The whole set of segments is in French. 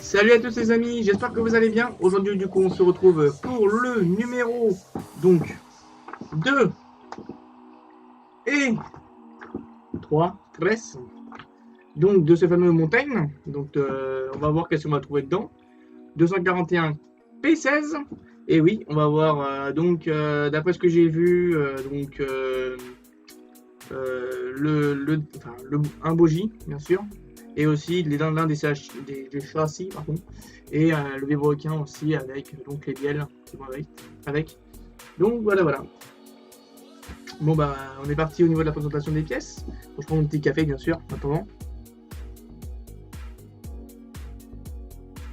Salut à tous les amis, j'espère que vous allez bien. Aujourd'hui du coup on se retrouve pour le numéro donc 2 et 3 donc de ce fameux Montaigne. Donc on va voir qu'est-ce qu'on va trouver dedans. 241 P16 et oui on va voir d'après ce que j'ai vu un bogie bien sûr et aussi l'un des châssis par contre et le vibroquin aussi avec donc les bielles qui vont avec. Donc voilà. Bon bah on est parti au niveau de la présentation des pièces. Donc, je prends mon petit café bien sûr maintenant.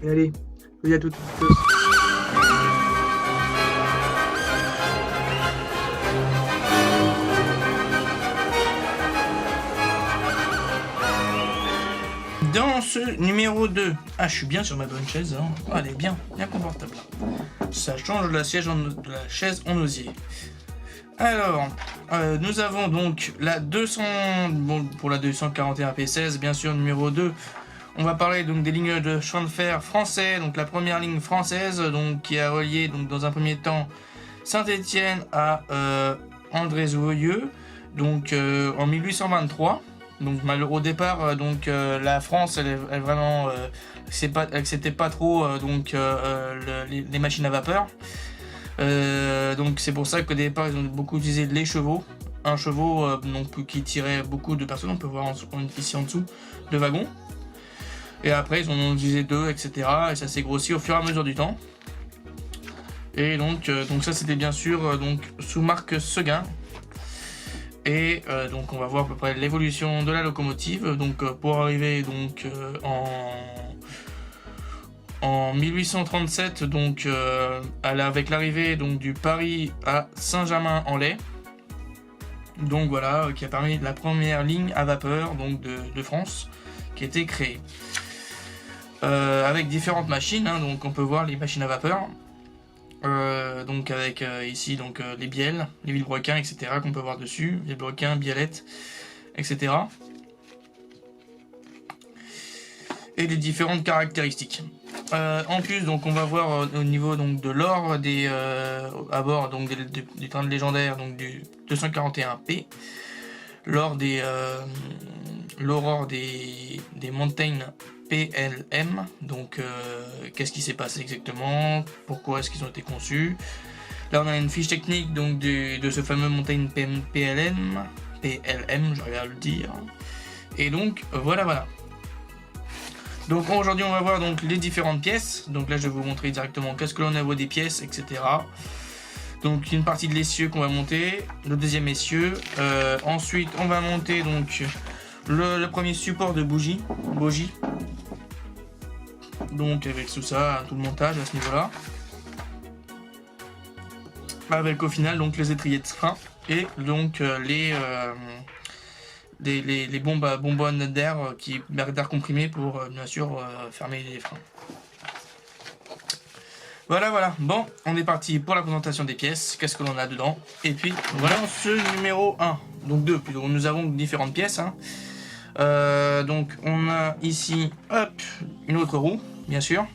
Et allez, salut à toutes et tous. Dans ce numéro 2, je suis bien sur ma bonne chaise, hein. Elle est bien confortable. Ça change de la chaise en osier. Alors, nous avons donc la 200, bon, pour la 241 P16, bien sûr, numéro 2. On va parler donc des lignes de chemin de fer français, donc la première ligne française, donc qui a relié donc dans un premier temps Saint-Étienne à André-Zouilleux, donc en 1823. Donc au départ, la France, elle vraiment, acceptait pas trop les machines à vapeur. Donc c'est pour ça qu'au départ ils ont beaucoup utilisé les chevaux. Un cheval qui tirait beaucoup de personnes, on peut voir ici en dessous, de wagons. Et après ils en ont utilisé 2, etc. Et ça s'est grossi au fur et à mesure du temps. Et donc ça c'était bien sûr sous marque Seguin. Et donc on va voir à peu près l'évolution de la locomotive. Donc pour arriver en 1837, avec l'arrivée du Paris à Saint-Germain-en-Laye. Donc voilà, qui a permis la première ligne à vapeur de France qui a été créée. Avec différentes machines, donc on peut voir les machines à vapeur. Avec ici les bielles, les vilebrequins, etc. qu'on peut voir dessus, les broquins, biellettes, etc. Et les différentes caractéristiques. En plus, on va voir au niveau de l'or à bord du train légendaire du 241P, l'aurore des montagnes PLM. Donc qu'est-ce qui s'est passé exactement, pourquoi est-ce qu'ils ont été conçus. Là on a une fiche technique de ce fameux Montaigne PLM, j'arrive à le dire. Et donc voilà. Donc aujourd'hui on va voir les différentes pièces. Donc là je vais vous montrer directement qu'est-ce que l'on a au niveau des pièces, etc. Donc une partie de l'essieu qu'on va monter, le deuxième essieu. Ensuite on va monter le premier support de bougie. Donc avec tout ça, tout le montage à ce niveau-là. Avec au final les étriers de frein et les bonbonnes d'air d'air comprimé pour bien sûr fermer les freins. Voilà. Bon, on est parti pour la présentation des pièces. Qu'est-ce que l'on a dedans? Et puis voilà ce numéro 1, donc 2 plutôt. Nous avons différentes pièces. On a ici une autre roue, bien sûr.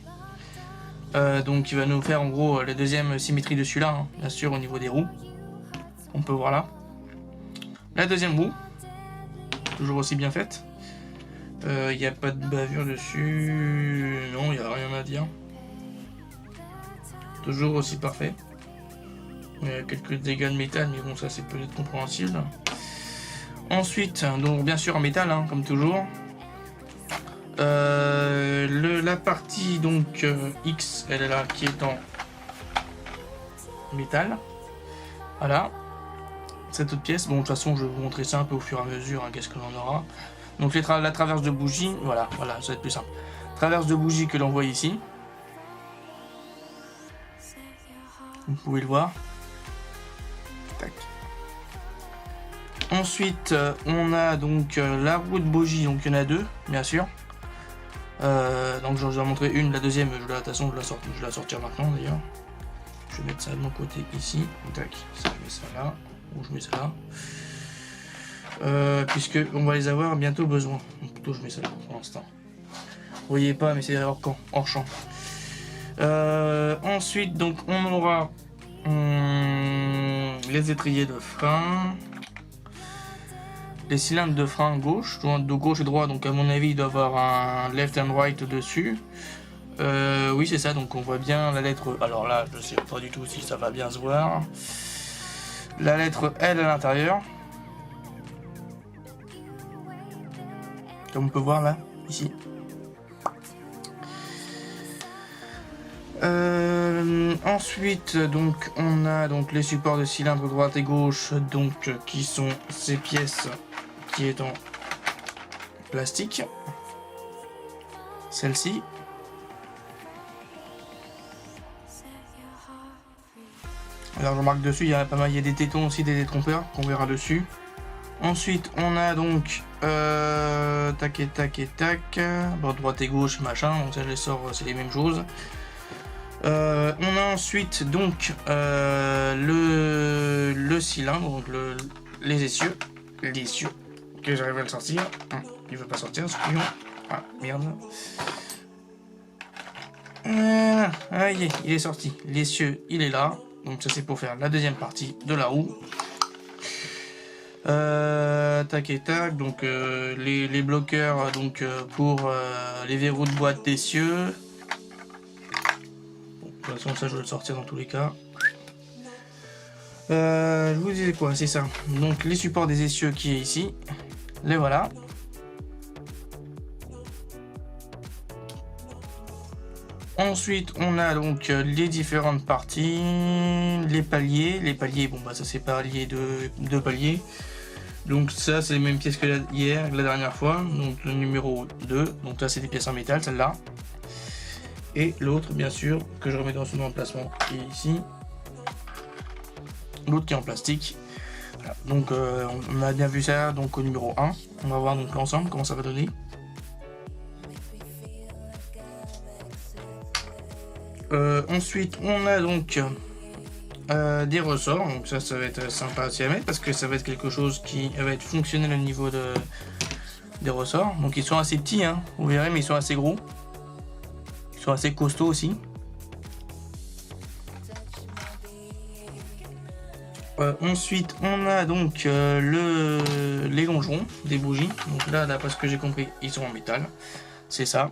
Qui va nous faire en gros la deuxième symétrie de celui-là, bien sûr au niveau des roues. On peut voir là. La deuxième roue, toujours aussi bien faite. Il n'y a pas de bavure dessus. Non, il n'y a rien à dire. Toujours aussi parfait. Il y a quelques dégâts de métal, mais bon, ça c'est peut-être compréhensible. Ensuite, bien sûr en métal, comme toujours. La partie X, elle est là, qui est en métal. Voilà. Cette autre pièce, bon de toute façon je vais vous montrer ça un peu au fur et à mesure, qu'est-ce que l'on aura. Donc la traverse de bougie, voilà, ça va être plus simple. Traverse de bougie que l'on voit ici. Vous pouvez le voir. Tac. Ensuite, on a la roue de bougie, donc il y en a 2, bien sûr. Je vous ai montré une, la deuxième, de toute façon je vais la sortir maintenant d'ailleurs. Je vais mettre ça de mon côté ici. Tac, ça, je mets ça là, ou je mets ça là. Puisque on va les avoir bientôt besoin. Donc plutôt je mets ça là pour l'instant. voyez pas, mais c'est hors champ. Ensuite, donc, on aura les étriers de frein, les cylindres de frein gauche, de gauche et droit. Donc, à mon avis, il doit y avoir un left and right dessus. Oui, c'est ça. Donc, on voit bien la lettre. Alors là, je sais pas du tout si ça va bien se voir. La lettre L à l'intérieur. Comme on peut voir là, ici. Ensuite, donc, on a donc les supports de cylindre droite et gauche, donc qui sont ces pièces qui est en plastique. Celle-ci. Alors, je remarque dessus, il y a pas mal, il y a des tétons aussi, des détrompeurs qu'on verra dessus. Ensuite, on a donc tac et tac et tac, bon, droite et gauche, machin, donc ça je les sors, c'est les mêmes choses. On a ensuite donc le cylindre, donc les essieux, que j'arrive à le sortir. Il veut pas sortir, ce couillon. Ah merde. Ah, il est sorti. L'essieu, il est là. Donc ça c'est pour faire la deuxième partie de la roue. Tac et tac, donc les bloqueurs donc pour les verrous de boîte d'essieux. Bon, de toute façon ça je vais le sortir dans tous les cas. Je vous disais quoi, c'est ça. Donc les supports des essieux qui est ici, les voilà. Ensuite, on a donc les différentes parties, les paliers. Les paliers, bon bah ça c'est palier de paliers. Donc ça c'est les mêmes pièces que la dernière fois. Donc le numéro 2. Donc là c'est des pièces en métal, celle-là. Et l'autre bien sûr que je remets dans son emplacement qui est ici. L'autre qui est en plastique. Voilà. Donc on a bien vu ça donc au numéro 1. On va voir donc l'ensemble comment ça va donner. Ensuite, on a donc des ressorts. Donc ça va être sympa aussi à mettre parce que ça va être quelque chose qui va être fonctionnel au niveau des ressorts. Donc ils sont assez petits, hein, vous verrez, mais ils sont assez gros. Ils sont assez costauds aussi. Ensuite, on a donc les longerons des bougies. Donc là, d'après ce que j'ai compris, ils sont en métal. C'est ça.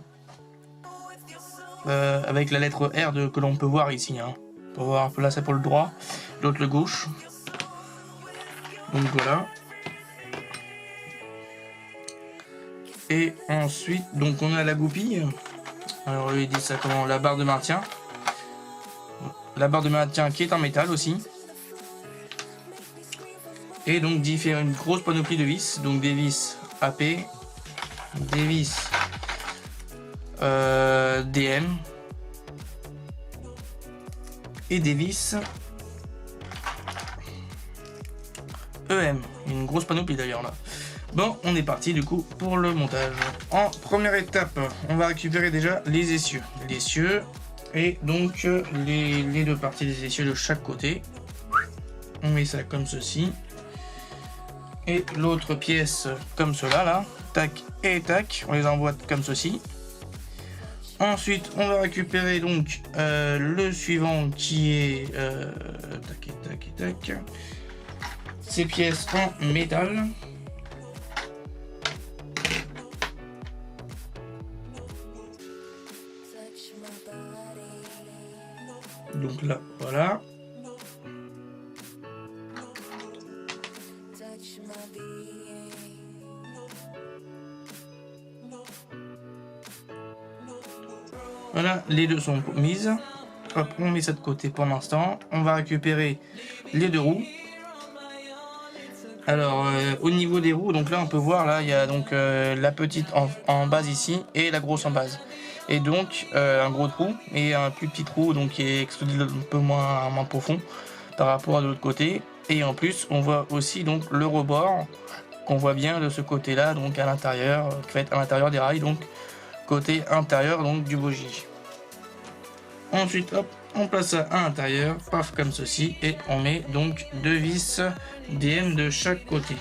Avec la lettre R que l'on peut voir ici. Hein. On peut voir, là c'est pour le droit, l'autre le gauche. Donc voilà. Et ensuite, donc on a la goupille. Alors lui il dit ça comment, la barre de maintien. La barre de maintien qui est en métal aussi. Et donc une grosse panoplie de vis. Donc des vis AP, des vis DM et des vis EM. Une grosse panoplie d'ailleurs là. Bon, on est parti du coup pour le montage. En première étape, on va récupérer déjà les essieux. Les essieux et donc les deux parties des essieux de chaque côté. On met ça comme ceci. Et l'autre pièce comme cela là. Tac et tac. On les emboîte comme ceci. Ensuite, on va récupérer donc le suivant qui est tac et tac et tac. Ces pièces en métal. Donc là, voilà. Voilà, les deux sont mises. Hop, on met ça de côté pour l'instant. On va récupérer les deux roues. Alors, au niveau des roues, donc là, on peut voir, là, il y a donc la petite en base ici et la grosse en base. Et donc, un gros trou et un plus petit trou, donc qui est extrudé un peu moins profond par rapport à l'autre côté. Et en plus, on voit aussi donc le rebord qu'on voit bien de ce côté-là, donc à l'intérieur, fait à l'intérieur des rails, donc côté intérieur donc du bogie. Ensuite, hop, on place ça à l'intérieur, paf, comme ceci, et on met donc deux vis DM de chaque côté.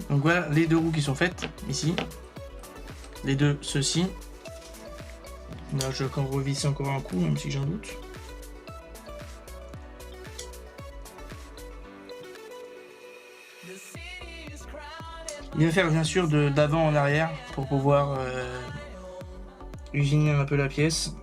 Donc voilà les deux roues qui sont faites ici. Les deux, ceux-ci. Là, je vais encore revisser encore un coup, même si j'en doute. Il va faire bien sûr d'avant en arrière pour pouvoir usiner un peu la pièce.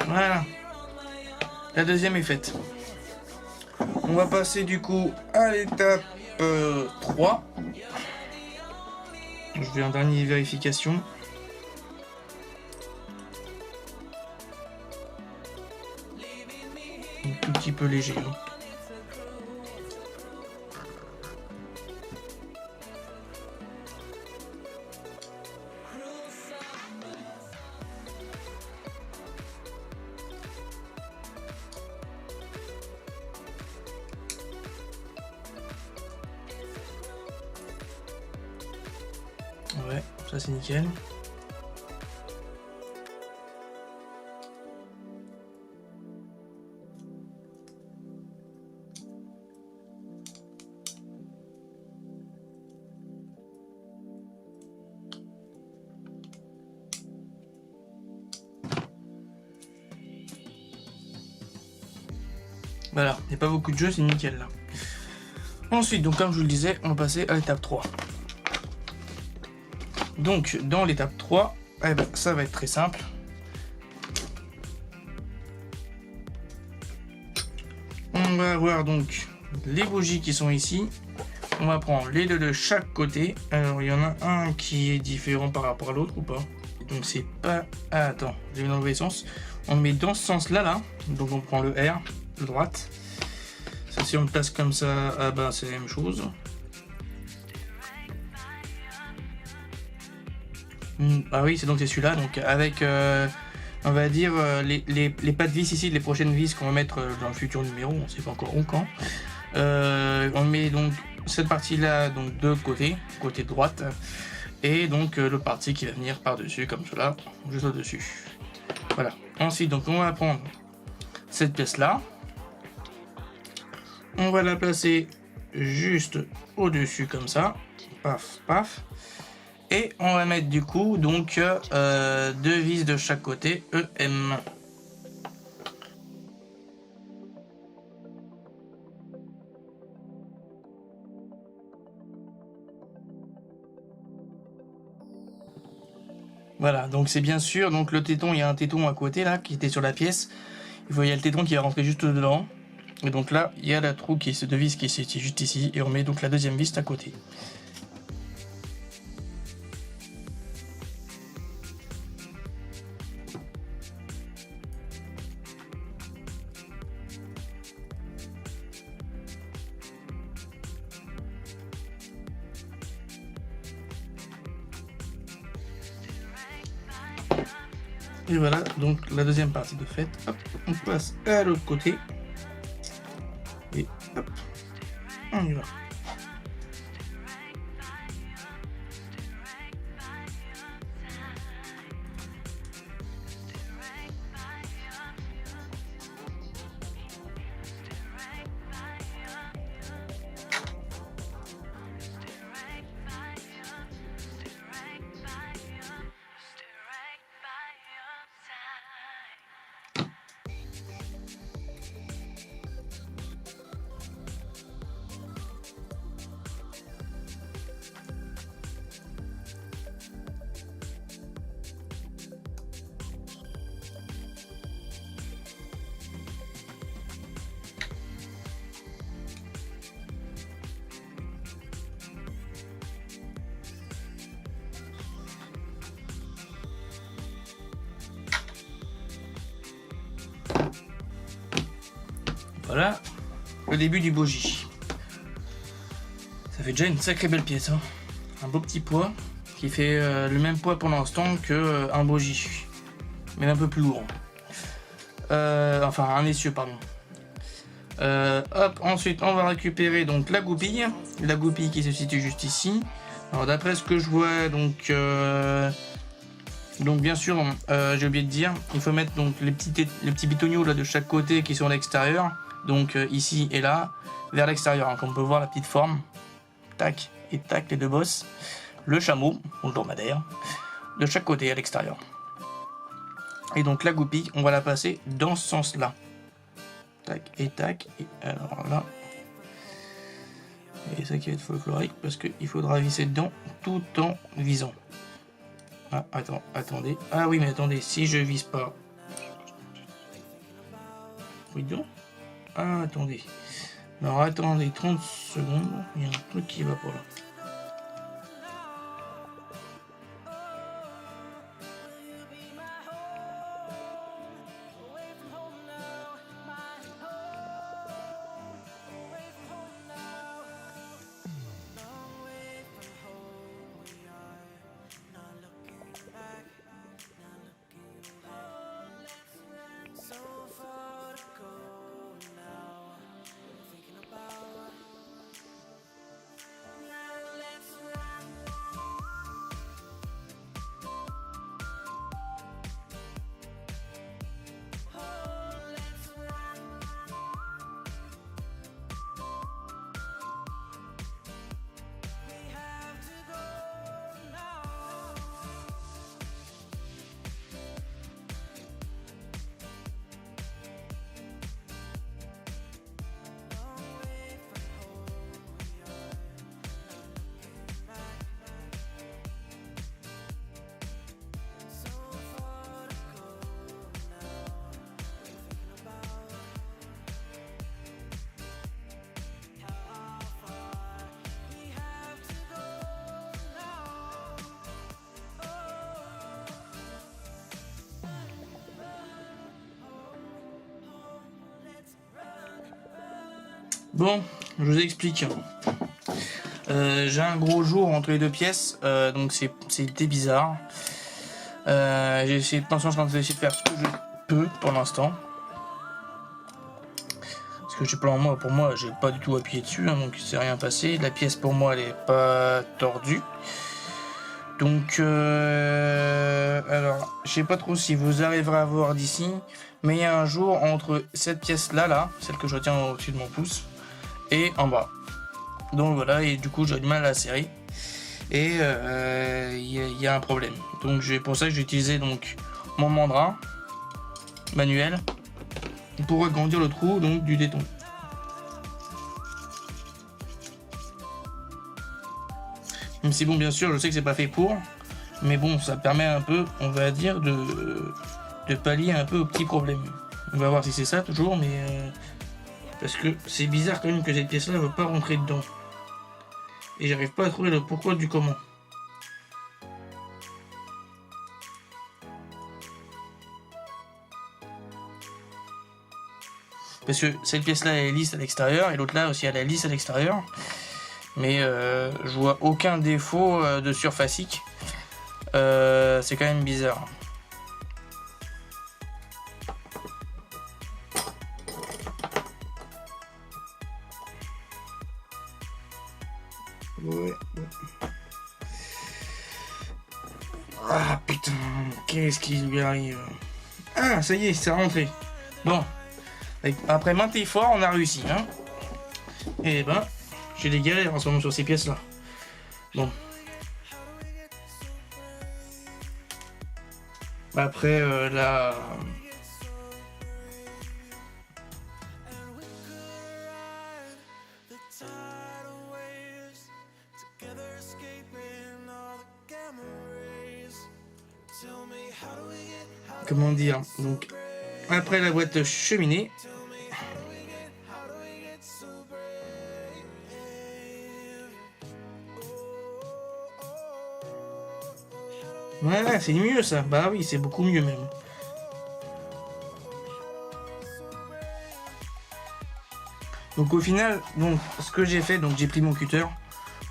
Voilà, la deuxième est faite. On va passer du coup à l'étape 3. Je vais en dernière vérification. Un tout petit peu léger. Hein. Ouais, ça c'est nickel. Voilà, il n'y a pas beaucoup de jeux, c'est nickel là. Ensuite, donc comme je vous le disais, on va passer à l'étape 3. Donc, dans l'étape 3, eh ben, ça va être très simple. On va avoir donc les bougies qui sont ici. On va prendre les deux de chaque côté. Alors, il y en a un qui est différent par rapport à l'autre ou pas. Donc, c'est pas... Ah, attends, je vais dans le mauvais sens. On le met dans ce sens-là, là. Donc, on prend le R, de droite. Ça, si on le place comme ça, ah ben, c'est la même chose. Ah oui, c'est donc c'est celui-là. Donc, avec... on va dire les pas de vis ici, les prochaines vis qu'on va mettre dans le futur numéro, on sait pas encore où quand. On met donc cette partie-là donc de côté droite, et donc le parti qui va venir par-dessus comme cela, juste au-dessus. Voilà. Ensuite, donc on va prendre cette pièce-là, on va la placer juste au-dessus comme ça, paf, paf. Et on va mettre du coup donc deux vis de chaque côté EM. Voilà, donc c'est bien sûr, donc le téton, il y a un téton à côté là qui était sur la pièce. Il y a le téton qui va rentrer juste dedans. Et donc là, il y a la trou qui est de vis qui est juste ici. Et on met donc la deuxième vis à côté. Et voilà, donc la deuxième partie de fait. Hop, on passe à l'autre côté. Et hop, on y va. voilà, le début du bogie. Ça fait déjà une sacrée belle pièce, hein. Un beau petit poids qui fait le même poids pour l'instant qu'un bogie, mais un peu plus lourd. Enfin, un essieu, pardon. Hop, ensuite on va récupérer donc la goupille qui se situe juste ici. Alors d'après ce que je vois, donc bien sûr, j'ai oublié de dire, il faut mettre donc les petits bitoniaux là de chaque côté qui sont à l'extérieur, donc ici et là, vers l'extérieur, hein, comme on peut voir la petite forme, tac et tac, les deux bosses, le chameau ou le dromadaire de chaque côté à l'extérieur. Et donc la goupille, on va la passer dans ce sens-là. Tac, et alors là. Et ça qui va être folklorique parce qu'il faudra visser dedans tout en visant. Ah, attendez. Ah oui, mais attendez, si je vise pas. Oui, donc. Ah, attendez. Alors attendez 30 secondes. Il y a un truc qui va pas là. Bon, je vous explique. J'ai un gros jour entre les deux pièces, donc c'était bizarre. J'ai essayé de penser en train d'essayer de faire ce que je peux pour l'instant. Parce que j'ai pour moi, j'ai pas du tout appuyé dessus, hein, donc il s'est rien passé. La pièce pour moi, elle est pas tordue. Donc, alors, je sais pas trop si vous arriverez à voir d'ici, mais il y a un jour entre cette pièce-là, celle que je tiens au-dessus de mon pouce, et en bas. Donc voilà, et du coup j'ai du mal à la serrer et il y a un problème. Donc pour ça que j'ai utilisé donc mon mandrin manuel pour agrandir le trou donc du téton. Même si bon, bien sûr, je sais que c'est pas fait pour, mais bon, ça permet un peu, on va dire, de pallier un peu aux petits problèmes. On va voir si c'est ça toujours, mais parce que c'est bizarre quand même que cette pièce-là ne veut pas rentrer dedans. Et j'arrive pas à trouver le pourquoi du comment. Parce que cette pièce-là elle est lisse à l'extérieur et l'autre là aussi elle est lisse à l'extérieur. Mais je vois aucun défaut de surfacique. C'est quand même bizarre. Ouais. Ah putain, qu'est-ce qui lui arrive? Ah, ça y est, c'est rentré. Bon, après maintes efforts, on a réussi, hein. Et ben, j'ai des galères en ce moment sur ces pièces-là. Bon. Après, là... Comment dire? Donc, après la boîte cheminée, voilà, c'est mieux ça. Bah oui, c'est beaucoup mieux même. Donc au final, donc ce que j'ai fait, donc j'ai pris mon cutter.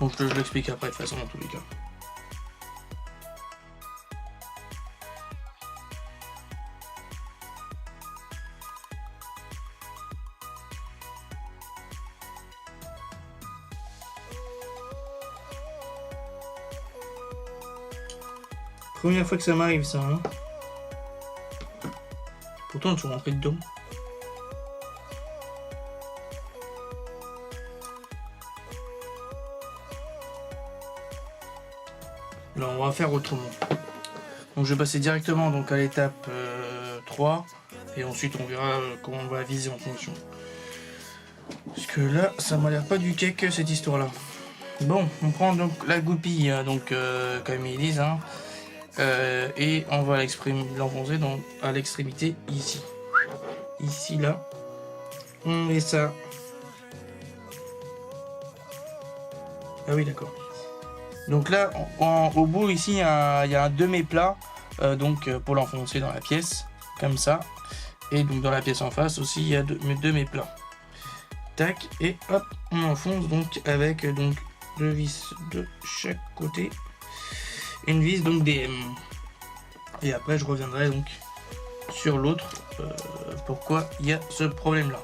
Donc je l'explique après de toute façon dans tous les cas. Première fois que ça m'arrive ça, hein. Pourtant ils sont rentrés dedans. Là on va faire autrement. Donc je vais passer directement donc à l'étape 3 et ensuite on verra comment on va viser en fonction. Parce que là ça m'a l'air pas du cake cette histoire là. Bon, on prend donc la goupille donc comme ils disent hein, et on va l'enfoncer à l'extrémité ici. Ici là. On met ça. Ah oui d'accord. Donc là, au bout ici, il y a un demi-plat donc pour l'enfoncer dans la pièce, comme ça. Et donc dans la pièce en face aussi, il y a deux méplats. Tac, et hop, on enfonce donc avec donc 2 vis de chaque côté. Une vis donc DM. Et après, je reviendrai donc sur l'autre, pourquoi il y a ce problème-là.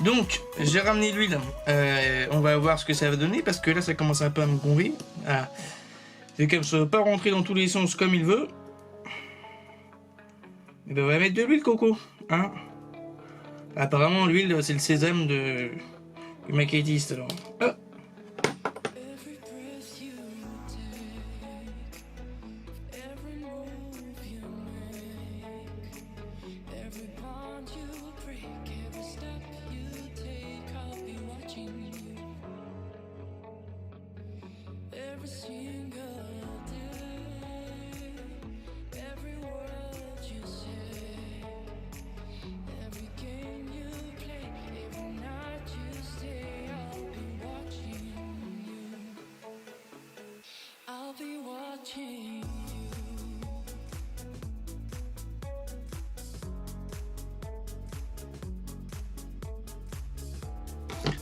Donc, j'ai ramené l'huile, on va voir ce que ça va donner, parce que là, ça commence un peu à me gonfler. Ah. Vu qu'elle ne soit pas rentrée dans tous les sens comme il veut. Et ben, on va mettre de l'huile coco. Hein. Apparemment, l'huile, c'est le sésame du maquettiste. Alors. Hop.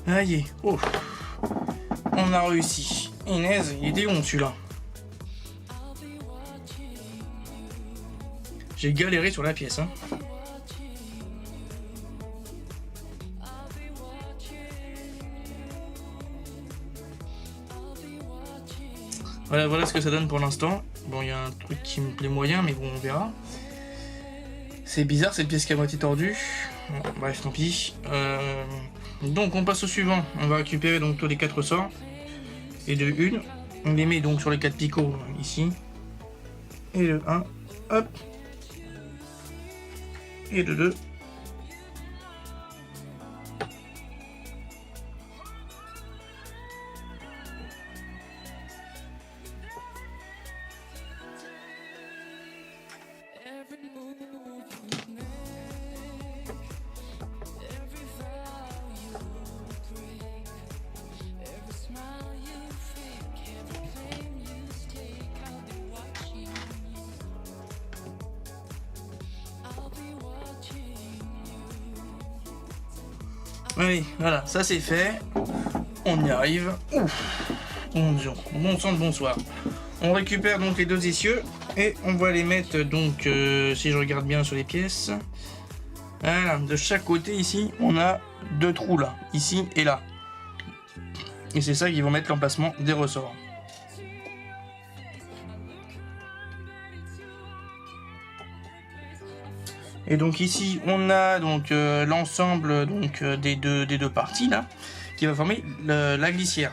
Aïe, oh, on a réussi. Inès, il était long celui-là. J'ai galéré sur la pièce. Hein. Voilà ce que ça donne pour l'instant. Bon, il y a un truc qui me plaît moyen, mais bon, on verra. C'est bizarre cette pièce qui est à moitié tordue. Bon, bref, tant pis. Donc on passe au suivant. On va récupérer donc tous les 4 ressorts. Et de 1. On les met donc sur les 4 picots ici. Et le 1. Hop. Et le 2. Oui, voilà, ça c'est fait. On y arrive. Ouf. Bon sang de bonsoir. On récupère donc les 2 essieux et on va les mettre donc, si je regarde bien sur les pièces, voilà, de chaque côté ici, on a 2 trous là, ici et là. Et c'est ça qui vont mettre l'emplacement des ressorts. Et donc ici on a donc l'ensemble donc des deux parties là qui va former la glissière.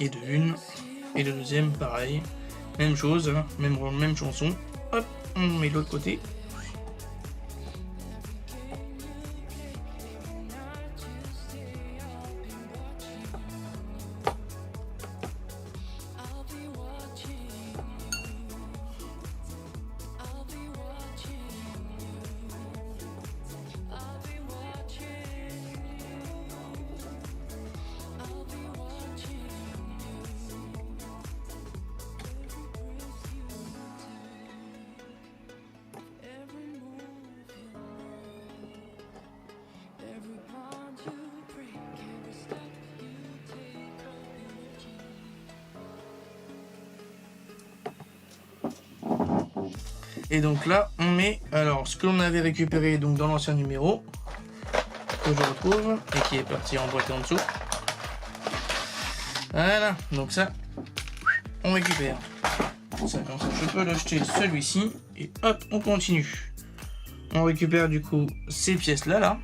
Et de une et de deuxième pareil. Même chose, hein, même chanson. Hop, on met de l'autre côté. Et donc là, on met alors ce que l'on avait récupéré donc dans l'ancien numéro, que je retrouve, et qui est parti emboîté en dessous. Voilà, donc ça, on récupère. Ça, comme ça, je peux l'acheter celui-ci, et hop, on continue. On récupère du coup ces pièces-là, là.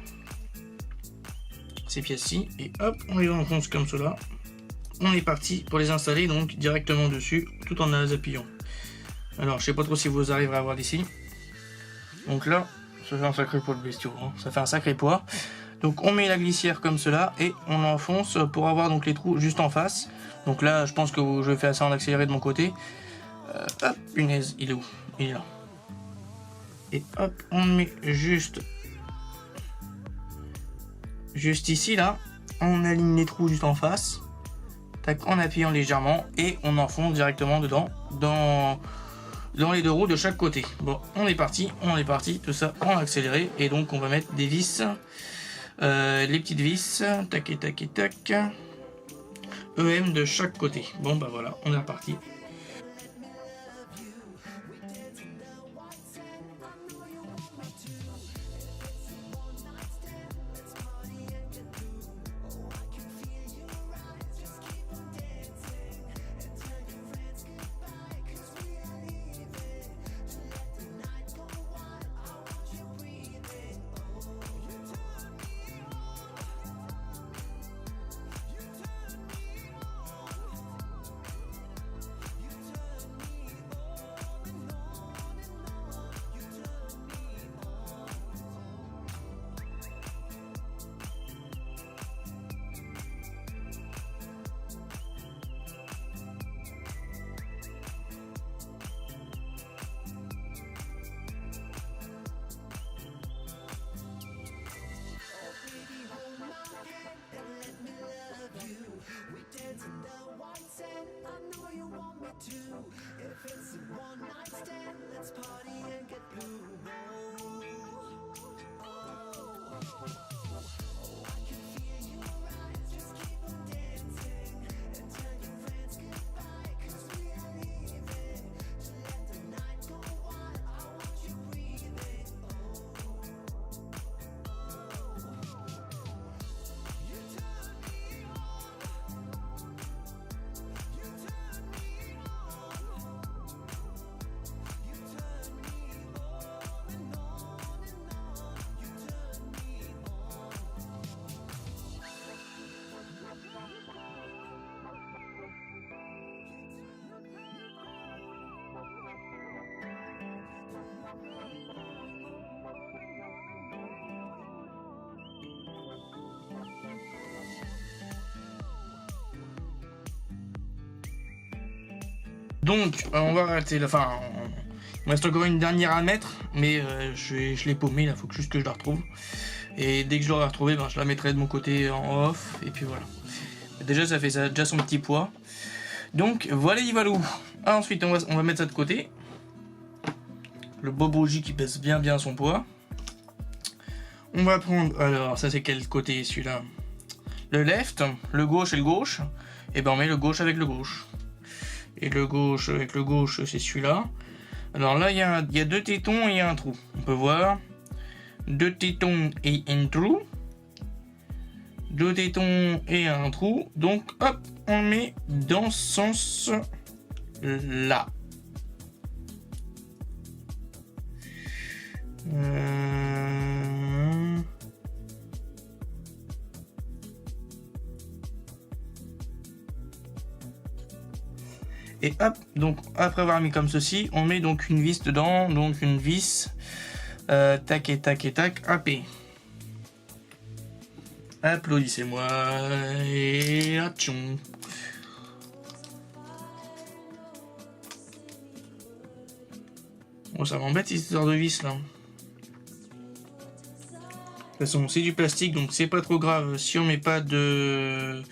Ces pièces-ci, et hop, on les enfonce comme cela. On est parti pour les installer donc directement dessus, tout en les appuyant. Alors, je sais pas trop si vous arriverez à voir d'ici. Donc là, ça fait un sacré poids de bestiaux, hein. Ça fait un sacré poids. Donc on met la glissière comme cela et on enfonce pour avoir donc les trous juste en face. Donc là, je pense que je vais faire ça en accéléré de mon côté. Hop, punaise, il est où? Il est là. Et hop, on met juste ici, là. On aligne les trous juste en face. Tac, en appuyant légèrement et on enfonce directement dedans, dans les deux roues de chaque côté. Bon, on est parti, tout ça en accéléré. Et donc on va mettre des vis, les petites vis, tac et tac et tac, EM de chaque côté. Bon bah voilà, on est reparti. Donc, on va arrêter la fin. Il me reste encore une dernière à mettre, mais je l'ai paumé, il faut juste que je la retrouve. Et dès que je l'aurai retrouvée, ben, je la mettrai de mon côté en off, et puis voilà. Déjà, ça fait déjà son petit poids. Donc, voilà, il va l'où. Ensuite, on va mettre ça de côté. Le boboji qui pèse bien son poids. On va prendre, alors, ça c'est quel côté celui-là? Le left, le gauche et le gauche. Et ben on met le gauche avec le gauche. Et le gauche avec le gauche, c'est celui-là. Alors là, il y a deux tétons et un trou. On peut voir. Deux tétons et un trou. Deux tétons et un trou. Donc, hop, on met dans ce sens-là. Et hop, donc après avoir mis comme ceci, on met donc une vis dedans, donc une vis, tac et tac et tac, AP. Applaudissez-moi et atchon. Bon, ça m'embête cette histoire de vis là. De toute façon, c'est du plastique, donc c'est pas trop grave si on met pas d'huile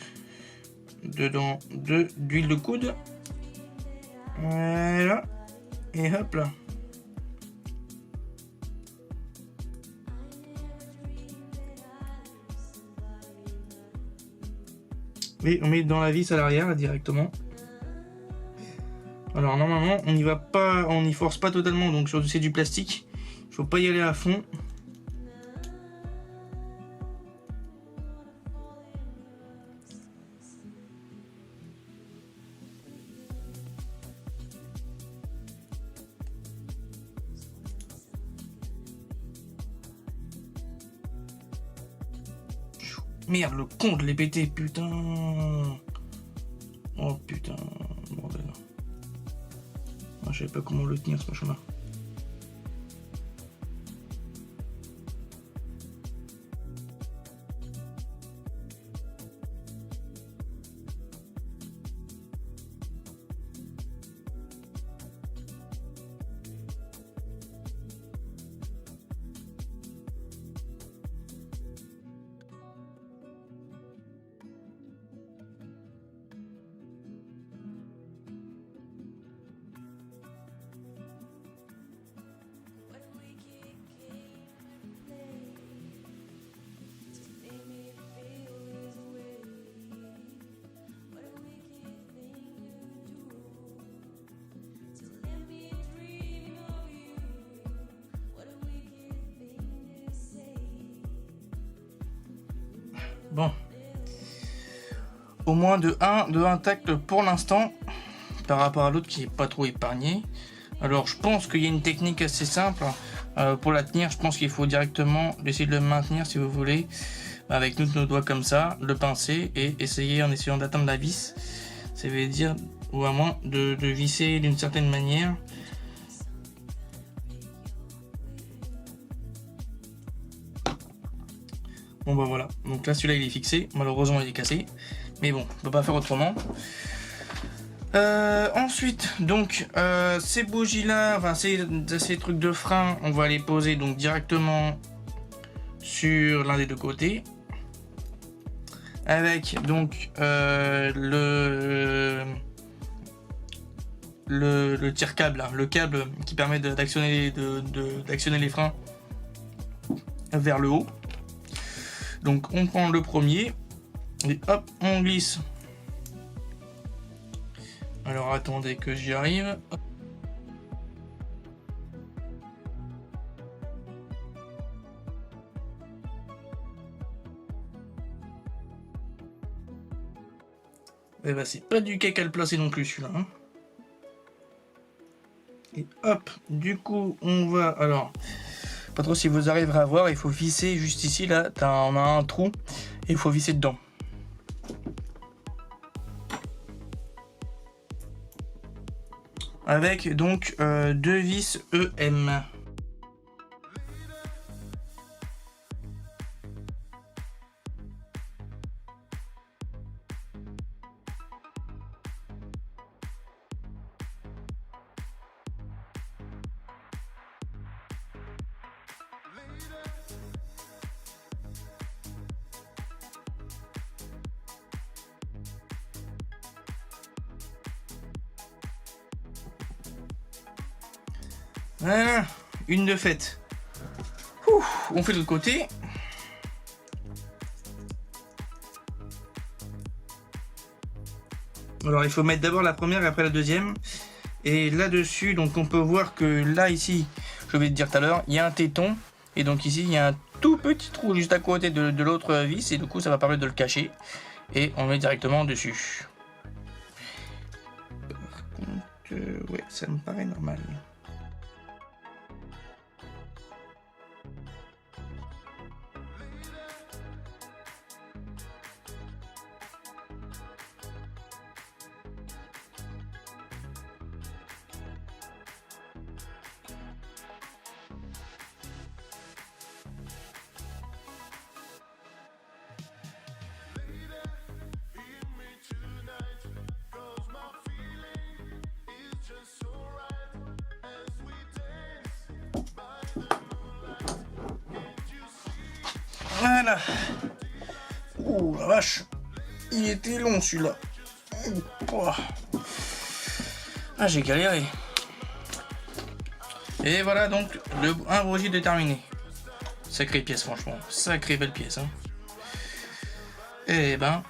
de coude. Voilà. Et hop là. Et on met dans la vis à l'arrière directement. Alors normalement on n'y va pas, on n'y force pas totalement, donc c'est du plastique, il faut pas y aller à fond. Merde, le con, je l'ai pété, putain. Oh putain, bordel. Ah, je savais pas comment le tenir ce machin-là. Bon. Au moins de 1 tact pour l'instant, par rapport à l'autre qui est pas trop épargné. Alors je pense qu'il y a une technique assez simple. Pour la tenir, je pense qu'il faut directement essayer de le maintenir si vous voulez. Avec nos doigts comme ça, le pincer et essayer en essayant d'atteindre la vis. Ça veut dire, ou à moins de visser d'une certaine manière. Bon bah voilà, donc là celui-là il est fixé, malheureusement il est cassé, mais bon, on peut pas faire autrement. Ensuite, donc ces bougies là, enfin ces trucs de frein, on va les poser donc directement sur l'un des deux côtés. Avec donc le tire-câble, le câble qui permet d'actionner les freins vers le haut. Donc on prend le premier et hop, on glisse. Alors attendez que j'y arrive. Et bah c'est pas du cake à le placer non plus celui-là. Hein. Et hop, du coup on va... Alors, pas trop si vous arriverez à voir, il faut visser juste ici, là, on a un trou, et il faut visser dedans. Avec donc 2 vis EM. Voilà, une de faite. On fait de l'autre côté. Alors il faut mettre d'abord la première et après la deuxième. Et là-dessus, donc on peut voir que là ici, je vais te dire tout à l'heure, il y a un téton. Et donc ici, il y a un tout petit trou juste à côté de l'autre vis. Et du coup, ça va permettre de le cacher. Et on met directement dessus. Par contre, ouais, ça me paraît normal. Voilà. Oh la vache. Il était long celui-là. Ah, j'ai galéré. Et voilà donc un bougie de terminé. Sacrée pièce franchement. Sacrée belle pièce. Hein. Et ben.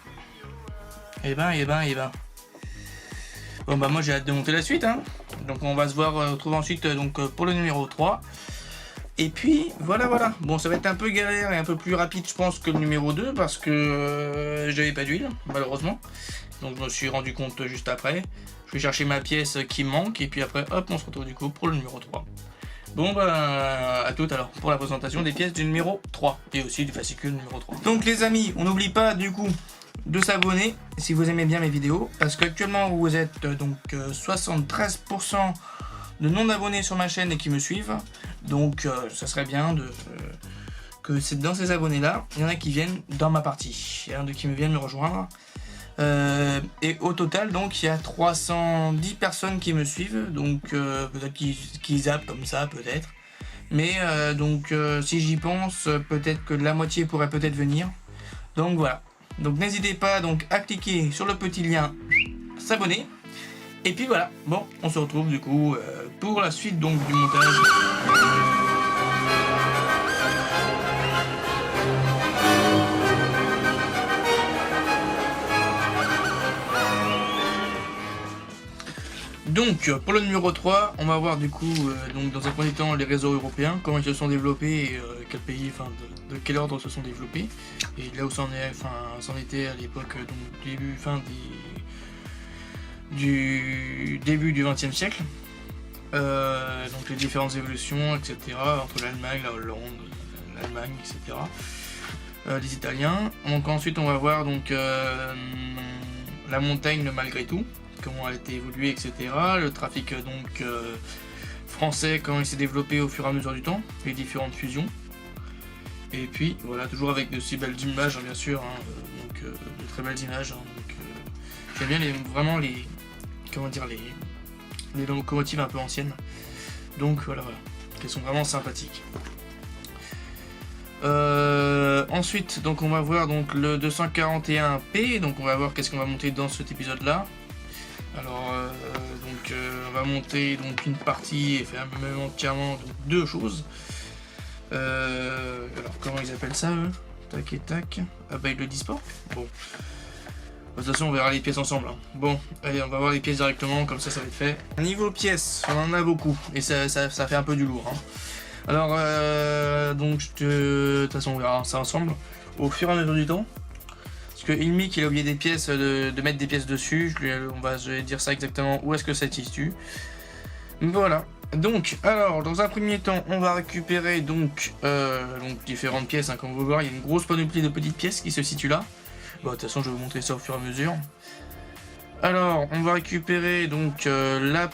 Bon bah moi j'ai hâte de monter la suite, hein. Donc on va se voir retrouver ensuite donc pour le numéro 3. Et puis voilà. Bon, ça va être un peu galère et un peu plus rapide je pense que le numéro 2 parce que j'avais pas d'huile malheureusement. Donc je me suis rendu compte juste après. Je vais chercher ma pièce qui me manque et puis après hop on se retrouve du coup pour le numéro 3. Bon bah à tout alors pour la présentation des pièces du numéro 3 et aussi du fascicule numéro 3. Donc les amis, on n'oublie pas du coup de s'abonner si vous aimez bien mes vidéos parce qu'actuellement vous êtes donc 73% de non-abonnés sur ma chaîne et qui me suivent. Donc ça serait bien que c'est dans ces abonnés là, il y en a qui viennent dans ma partie, il y en a qui me viennent me rejoindre. Et au total donc il y a 310 personnes qui me suivent, donc peut-être qu'ils zappent comme ça peut-être. Mais donc si j'y pense, peut-être que la moitié pourrait peut-être venir. Donc voilà. Donc n'hésitez pas donc à cliquer sur le petit lien s'abonner. Et puis voilà, bon, on se retrouve du coup pour la suite donc du montage. Donc pour le numéro 3, on va voir du coup donc dans un premier temps les réseaux européens, comment ils se sont développés et quel pays, enfin de quel ordre se sont développés. Et là où ça en était à l'époque donc du début du XXe siècle. Donc les différentes évolutions, etc. entre l'Allemagne, la Hollande, l'Allemagne, etc. Les Italiens. Donc ensuite on va voir donc la montagne malgré tout, comment elle a été évoluée, etc. Le trafic donc français, comment il s'est développé au fur et à mesure du temps, les différentes fusions. Et puis voilà, toujours avec de si belles images bien sûr, hein, donc de très belles images. Hein, donc j'aime bien vraiment les locomotives un peu anciennes. Donc voilà, elles sont vraiment sympathiques. Ensuite, donc on va voir donc le 241P. Donc on va voir qu'est-ce qu'on va monter dans cet épisode-là. Alors on va monter donc une partie et faire même entièrement donc, deux choses. Alors comment ils appellent ça eux? Tac et tac. Ah bah ils le disent pas. Bon. De toute façon on verra les pièces ensemble. Hein. Bon, allez on va voir les pièces directement, comme ça va être fait. Niveau pièces, on en a beaucoup et ça fait un peu du lourd. Hein. Alors donc de toute façon on verra ça ensemble au fur et à mesure du temps. Parce que Ilmic il a oublié des pièces de mettre des pièces dessus. Je vais dire ça exactement où est-ce que ça se situe. Voilà. Donc, alors, dans un premier temps, on va récupérer donc différentes pièces. Hein, comme vous voyez, il y a une grosse panoplie de petites pièces qui se situent là. Bon, de toute façon, je vais vous montrer ça au fur et à mesure. Alors, on va récupérer donc la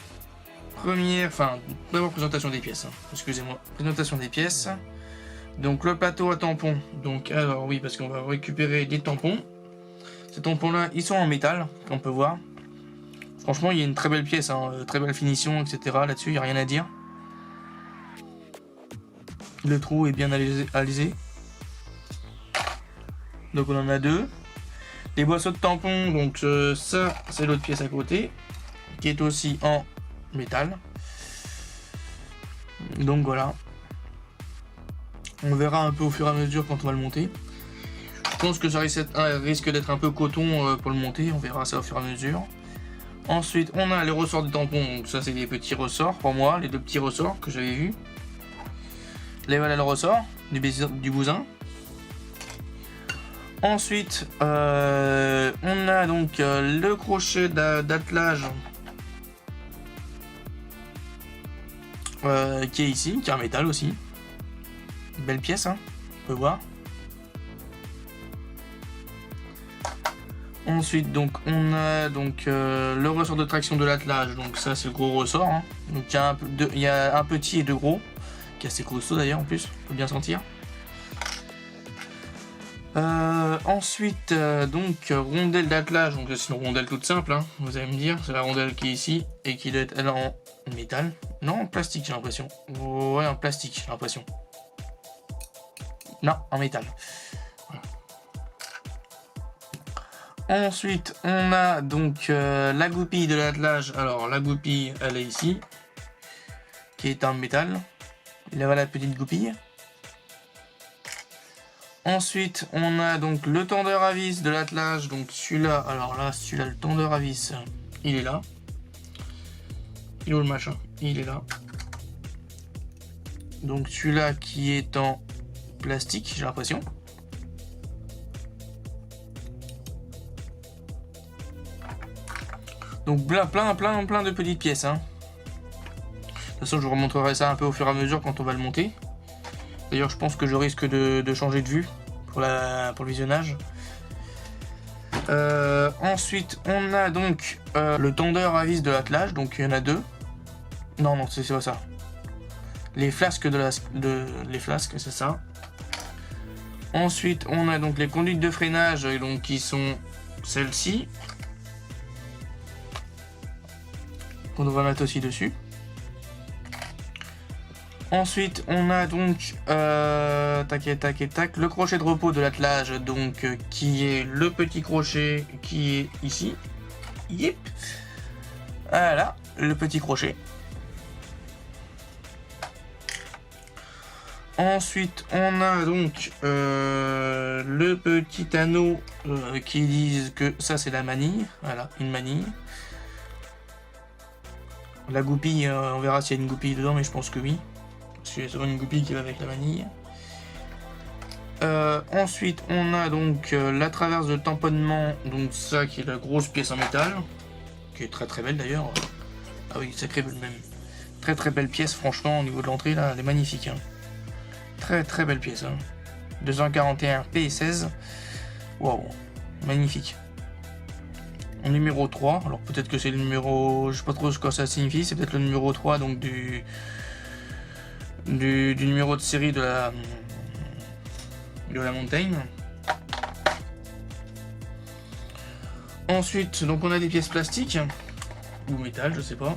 première, enfin, d'abord présentation des pièces. Hein, excusez-moi, présentation des pièces. Donc, le plateau à tampons. Donc, alors oui, parce qu'on va récupérer des tampons. Ces tampons-là, ils sont en métal, comme on peut voir. Franchement, il y a une très belle pièce, hein, très belle finition, etc. Là-dessus, il n'y a rien à dire. Le trou est bien alisé. Donc on en a deux. Les boisseaux de tampons, donc ça, c'est l'autre pièce à côté, qui est aussi en métal. Donc voilà. On verra un peu au fur et à mesure quand on va le monter. Je pense que ça risque d'être un peu coton pour le monter, on verra ça au fur et à mesure. Ensuite, on a les ressorts de tampons. Donc ça, c'est des petits ressorts pour moi, les deux petits ressorts que j'avais vus. Là, voilà le ressort du bousin. Ensuite, on a donc le crochet d'attelage qui est ici, qui est en métal aussi. Une belle pièce, hein, on peut voir. Ensuite, donc, on a donc le ressort de traction de l'attelage. Donc ça, c'est le gros ressort. Hein. Donc il y a un petit et deux gros, qui est assez costaud d'ailleurs en plus, faut bien sentir. Ensuite, donc rondelle d'attelage. Donc c'est une rondelle toute simple. Hein, vous allez me dire, c'est la rondelle qui est ici et qui doit être elle en métal. Non, en plastique, j'ai l'impression. Ouais, en plastique, j'ai l'impression. Non, en métal. Ensuite, on a donc la goupille de l'attelage. Alors, la goupille, elle est ici, qui est en métal. Là, voilà la petite goupille. Ensuite, on a donc le tendeur à vis de l'attelage. Donc, celui-là, alors là, celui-là, le tendeur à vis, il est là. Il est où le machin? Il est là. Donc celui-là qui est en plastique, j'ai l'impression. Donc plein de petites pièces. Hein. De toute façon, je vous remontrerai ça un peu au fur et à mesure quand on va le monter. D'ailleurs, je pense que je risque de changer de vue pour le visionnage. Ensuite, on a donc le tendeur à vis de l'attelage. Donc il y en a deux. Non, c'est pas ça. Les flasques les flasques, c'est ça. Ensuite, on a donc les conduites de freinage, donc qui sont celles-ci. Qu'on va mettre aussi dessus. Ensuite, on a donc le crochet de repos de l'attelage, donc qui est le petit crochet qui est ici. Yep. Voilà, le petit crochet. Ensuite, on a donc le petit anneau qui disent que ça c'est la manille. Voilà, une manille. La goupille, on verra s'il y a une goupille dedans, mais je pense que oui. Parce qu'il y a souvent une goupille qui va avec la manille. Ensuite, on a donc la traverse de tamponnement, donc ça qui est la grosse pièce en métal, qui est très belle d'ailleurs. Ah oui, sacrée belle même. Très belle pièce, franchement, au niveau de l'entrée, là, elle est magnifique. Hein. Très belle pièce. Hein. 241 P16. Waouh, magnifique. En numéro 3, alors peut-être que c'est le numéro, je sais pas trop ce que ça signifie, c'est peut-être le numéro 3 donc du numéro de série de la Mountain. Ensuite, donc on a des pièces plastiques ou métal, je sais pas.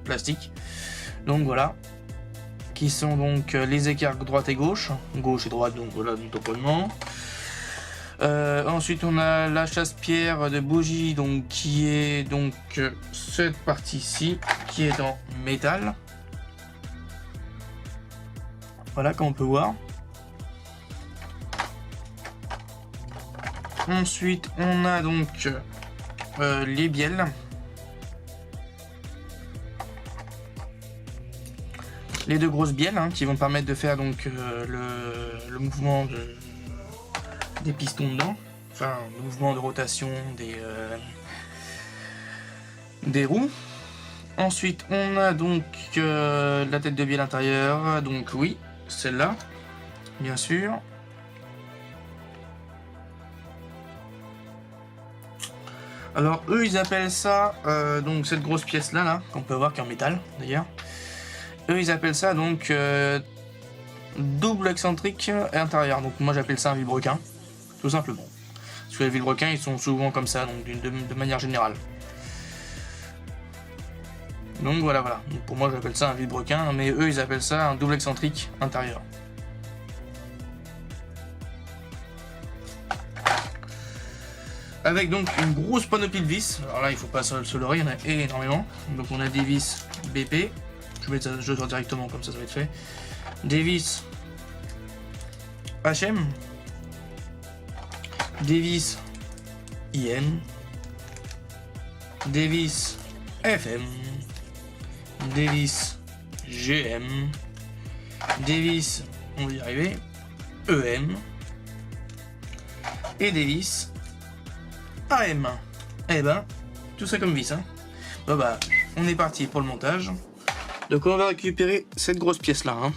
Plastique. Donc voilà, qui sont donc les écarts droite et gauche et droite, donc voilà du tamponnement. Ensuite on a la chasse-pierre de bougie, donc qui est donc cette partie-ci qui est en métal. Voilà, comme on peut voir. Ensuite on a donc les bielles. Les deux grosses bielles hein, qui vont permettre de faire donc le mouvement des pistons dedans, enfin le mouvement de rotation des roues. Ensuite on a donc la tête de bielle intérieure, donc oui, celle-là, bien sûr. Alors eux ils appellent ça, donc cette grosse pièce là, qu'on peut voir qui est en métal d'ailleurs, eux ils appellent ça donc double excentrique intérieur, donc moi j'appelle ça un vilebrequin. Tout simplement. Parce que les vilebrequins, ils sont souvent comme ça, donc de manière générale. Donc voilà. Donc pour moi, j'appelle ça un vilebrequin, mais eux, ils appellent ça un double excentrique intérieur. Avec donc une grosse panoplie de vis. Alors là, il faut pas se leurrer, il y en a énormément. Donc on a des vis BP. Je vais mettre ça directement, comme ça va être fait. Des vis HM. Des vis IM, des vis FM, des vis GM, des vis, on va y arriver, EM, et des vis AM. Eh ben, tout ça comme vis. Hein. Bon bah, on est parti pour le montage. Donc on va récupérer cette grosse pièce là. Hein.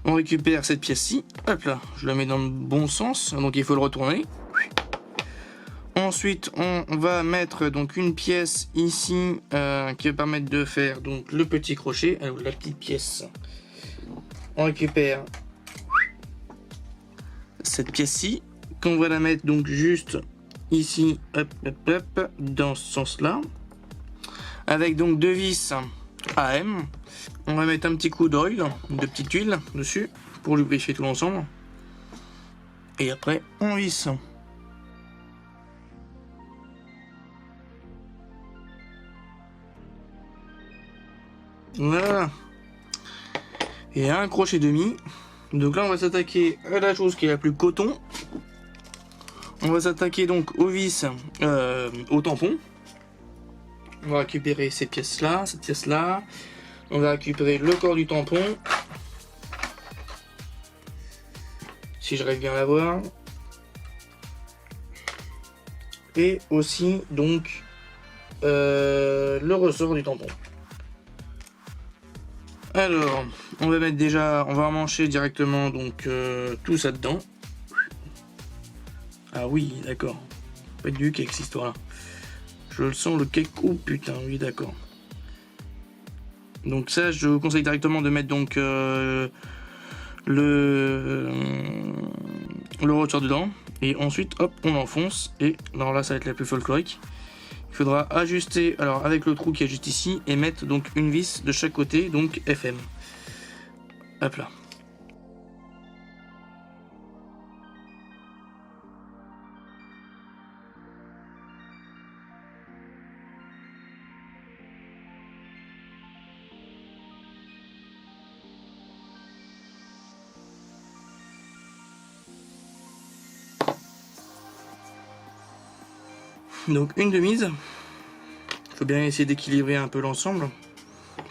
On récupère cette pièce-ci, hop là, je la mets dans le bon sens, donc il faut le retourner. Ensuite, on va mettre donc une pièce ici qui va permettre de faire donc le petit crochet, alors la petite pièce. On récupère cette pièce-ci, qu'on va la mettre donc juste ici, hop, dans ce sens-là, avec donc deux vis AM. On va mettre un petit coup d'oil, de petite huile dessus pour lubrifier tout l'ensemble. Et après, on visse. Voilà. Et un crochet demi. Donc là, on va s'attaquer à la chose qui est la plus coton. On va s'attaquer donc au vis, au tampon. On va récupérer ces pièces-là, cette pièce-là. On va récupérer le corps du tampon. Si j'arrive bien à l'avoir. Et aussi donc le ressort du tampon. Alors, on va mettre déjà, on va emmancher directement donc tout ça dedans. Ah oui, d'accord. Pas du cake cette histoire-là. Je le sens le cake. Oh putain, oui d'accord. Donc ça, je vous conseille directement de mettre donc le ressort dedans. Et ensuite, hop, on l'enfonce. Et alors là, ça va être la plus folklorique. Il faudra ajuster, alors avec le trou qui est juste ici, et mettre donc une vis de chaque côté, donc FM. Hop là. Donc une de mise. Il faut bien essayer d'équilibrer un peu l'ensemble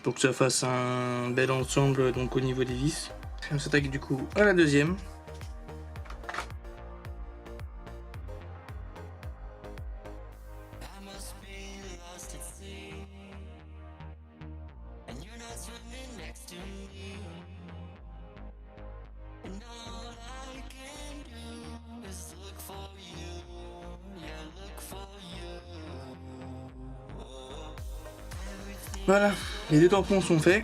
pour que ça fasse un bel ensemble donc au niveau des vis. On s'attaque du coup à la deuxième. Voilà, les deux tampons sont faits.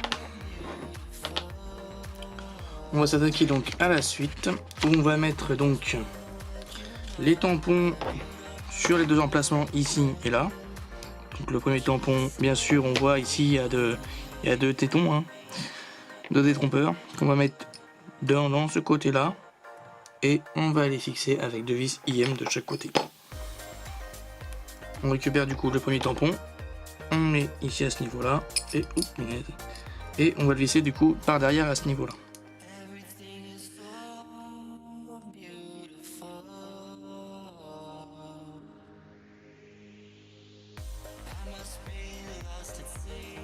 On va s'attaquer donc à la suite où on va mettre donc les tampons sur les deux emplacements ici et là. Donc le premier tampon, bien sûr, on voit ici il y a deux tétons, hein, deux détrompeurs qu'on va mettre dans ce côté-là et on va les fixer avec deux vis IM de chaque côté. On récupère du coup le premier tampon. On met ici à ce niveau là et on va le visser du coup par derrière à ce niveau là.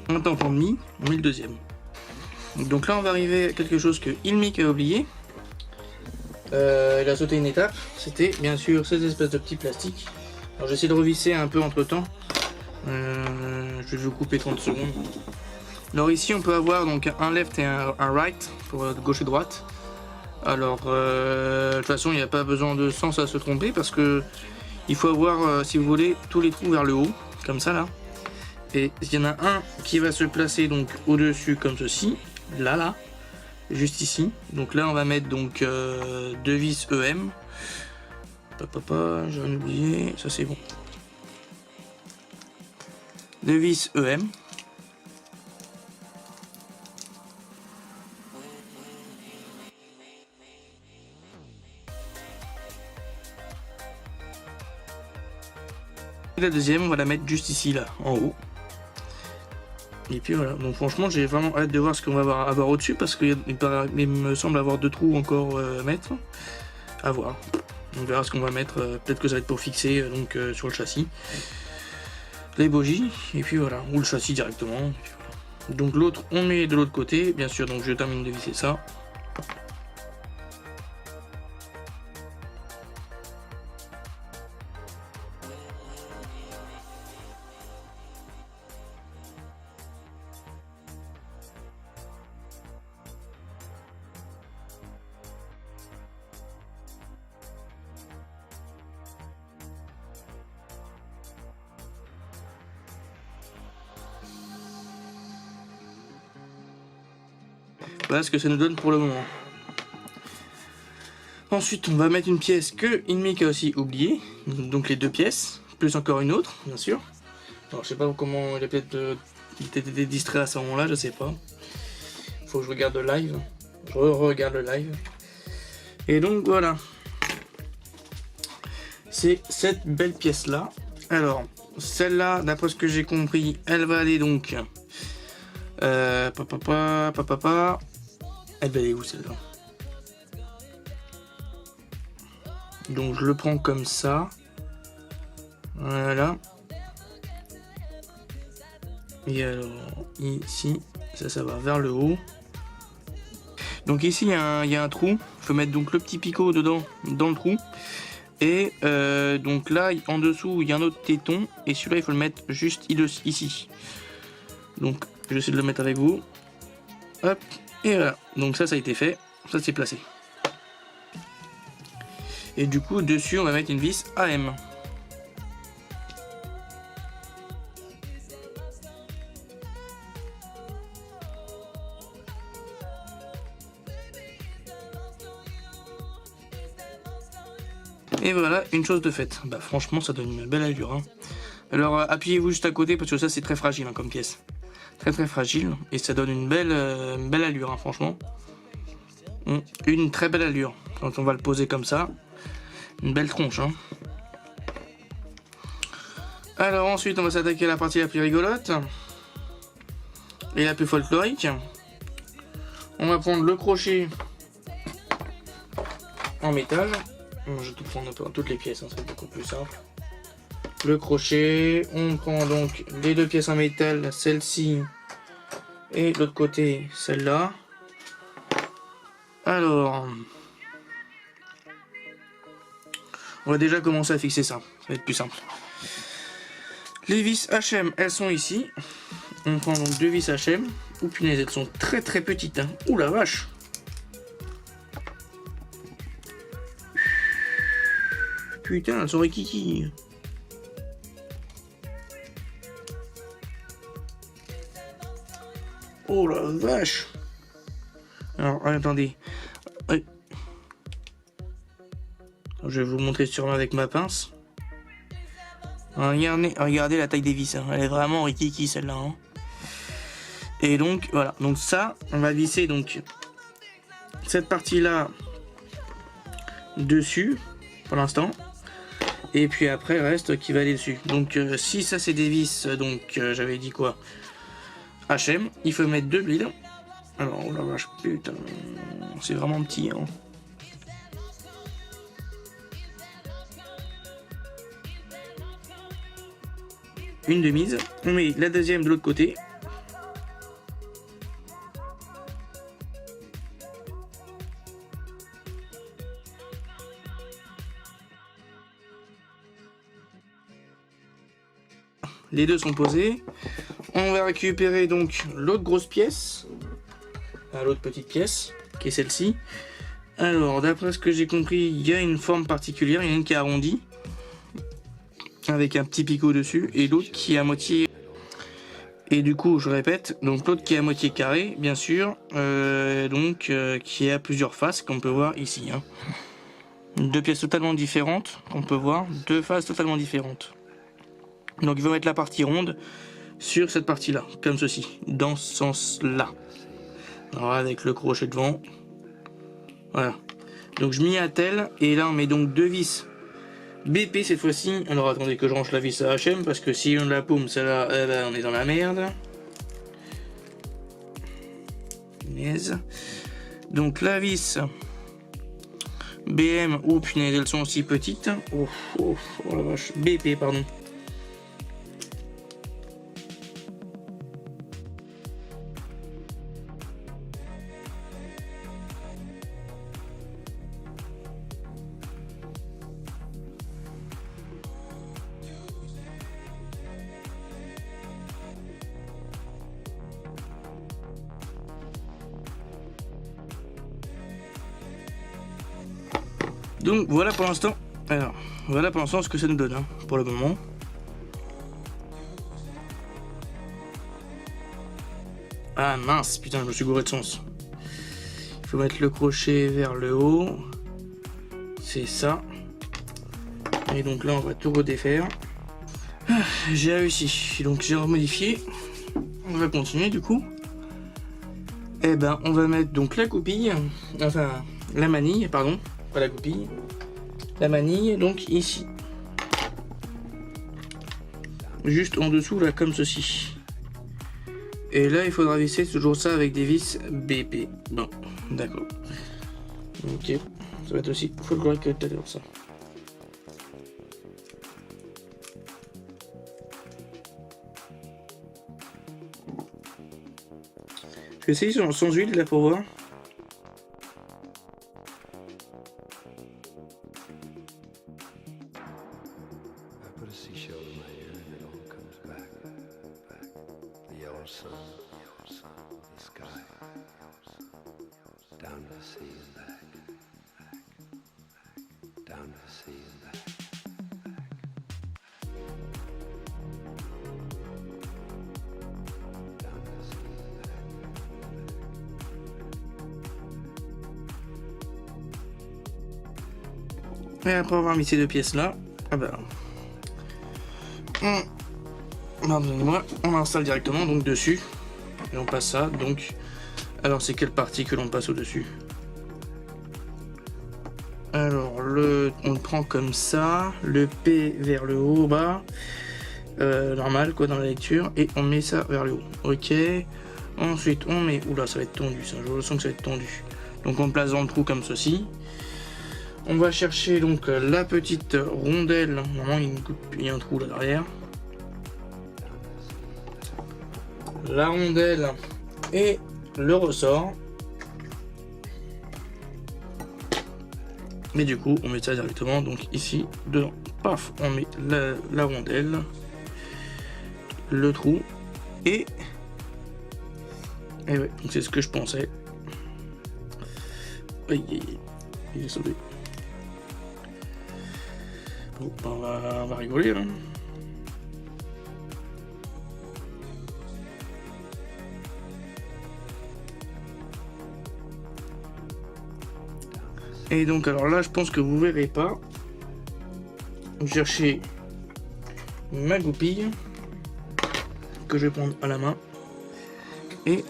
Un tampon demi, on met le deuxième. Donc là on va arriver à quelque chose que Ilmic a oublié. Il a sauté une étape, c'était bien sûr ces espèces de petits plastiques. Alors j'essaie de revisser un peu entre temps. Je vais vous couper 30 secondes. Alors ici on peut avoir donc un left et un right pour gauche et droite. Alors de toute façon il n'y a pas besoin de sens à se tromper parce que il faut avoir si vous voulez tous les trous vers le haut comme ça là. Et il y en a un qui va se placer donc au dessus comme ceci, là juste ici. Donc là on va mettre donc deux vis EM. J'en ai oublié, ça c'est bon. Deux vis EM. Et la deuxième, on va la mettre juste ici, là, en haut. Et puis voilà, donc franchement j'ai vraiment hâte de voir ce qu'on va avoir au-dessus parce qu'il me semble avoir deux trous encore à mettre. À voir. On verra ce qu'on va mettre, peut-être que ça va être pour fixer donc sur le châssis. Les bogies, et puis voilà, ou le châssis directement. Voilà. Donc l'autre, on met de l'autre côté, bien sûr, donc je termine de visser ça. Voilà ce que ça nous donne pour le moment. Ensuite, on va mettre une pièce que Inmic a aussi oublié, donc les deux pièces, plus encore une autre, bien sûr. Alors, je sais pas comment il a peut-être été distrait à ce moment-là, je sais pas. Faut que je regarde le live. Je regarde le live. Et donc voilà. C'est cette belle pièce-là. Alors, celle-là, d'après ce que j'ai compris, elle va aller donc. Elle va aller où celle-là? Donc je le prends comme ça. Voilà. Et alors, ici, ça va vers le haut. Donc ici, il y a un trou. Il faut mettre donc le petit picot dedans, dans le trou. Et donc là, en dessous, il y a un autre téton. Et celui-là, il faut le mettre juste ici. Donc, je vais essayer de le mettre avec vous. Hop, et voilà. Donc ça a été fait. Ça, c'est placé. Et du coup, dessus, on va mettre une vis AM. Et voilà, une chose de faite. Bah franchement, ça donne une belle allure. Hein. Alors appuyez-vous juste à côté parce que ça c'est très fragile hein, comme pièce. Très fragile. Et ça donne une belle allure, hein, franchement. Une très belle allure. Quand on va le poser comme ça. Une belle tronche. Hein. Alors ensuite, on va s'attaquer à la partie la plus rigolote. Et la plus folklorique. On va prendre le crochet en métal. Je vais tout prendre toutes les pièces, hein, c'est beaucoup plus simple. Le crochet, on prend donc les deux pièces en métal, celle-ci et de l'autre côté celle-là. Alors, on va déjà commencer à fixer ça, ça va être plus simple. Les vis HM, elles sont ici. On prend donc deux vis HM. Oh punaise, elles sont très petites. Hein. Ouh la vache! Putain, elles sont rikiki. Oh la vache. Alors, attendez. Je vais vous montrer sûrement avec ma pince. Regardez la taille des vis. Hein. Elle est vraiment rikiki celle-là. Hein. Et donc, voilà. Donc ça, on va visser donc cette partie-là dessus pour l'instant. Et puis après, le reste qui va aller dessus. Donc, si ça c'est des vis, donc j'avais dit quoi? HM, il faut mettre deux billes. Alors, oh la vache, putain, c'est vraiment petit. Hein. Une de mise. On met la deuxième de l'autre côté. Les deux sont posés. On va récupérer donc l'autre grosse pièce. L'autre petite pièce, qui est celle-ci. Alors, d'après ce que j'ai compris, il y a une forme particulière. Il y en a une qui est arrondie. Avec un petit picot dessus. Et l'autre qui est à moitié... Et du coup, je répète, donc l'autre qui est à moitié carré, bien sûr. Qui a plusieurs faces, qu'on peut voir ici. Hein. Deux pièces totalement différentes, qu'on peut voir. Deux faces totalement différentes. Donc il faut mettre la partie ronde sur cette partie-là, comme ceci, dans ce sens-là. Alors avec le crochet devant. Voilà. Donc je m'y attelle, et là on met donc deux vis BP cette fois-ci. Alors attendez que je range la vis à HM, parce que si on la paume, celle-là, eh ben, on est dans la merde. Punaise. Donc la vis BM, oh punaise, elles sont aussi petites. Oh la vache, BP pardon. Donc voilà pour l'instant. Alors voilà pour l'instant ce que ça nous donne hein, pour le moment. Ah mince, putain, je me suis gouré de sens. Il faut mettre le crochet vers le haut. C'est ça. Et donc là on va tout redéfaire. J'ai réussi, donc j'ai remodifié. On va continuer du coup. Et ben on va mettre donc la coupille, enfin la manille, pardon. Pas la coupille, la manille, donc ici. Juste en dessous, là, comme ceci. Et là, il faudra visser toujours ça avec des vis BP. Bon, d'accord. Ok, ça va être aussi folklorique que tout à l'heure, ça. Je vais essayer sans huile là pour voir. Et après avoir mis ces deux pièces là, ah ben, pardonnez-moi, on installe directement donc dessus et on passe ça. Donc, alors c'est quelle partie que l'on passe au dessus? Alors on le prend comme ça, le P vers le haut bas, normal quoi dans la lecture, et on met ça vers le haut. Ok. Ensuite on met, oula ça va être tendu ça, je sens que ça va être tendu. Donc on le place dans le trou comme ceci. On va chercher donc la petite rondelle. Normalement, il y a un trou là derrière. La rondelle et le ressort. Et du coup, on met ça directement donc ici dedans. Paf, on met la rondelle, le trou et ouais, donc c'est ce que je pensais. Aïe, aïe, aïe, il est sauvé. Bon, on va rigoler hein. Et donc alors là je pense que vous verrez pas. Chercher ma goupille que je vais prendre à la main. Et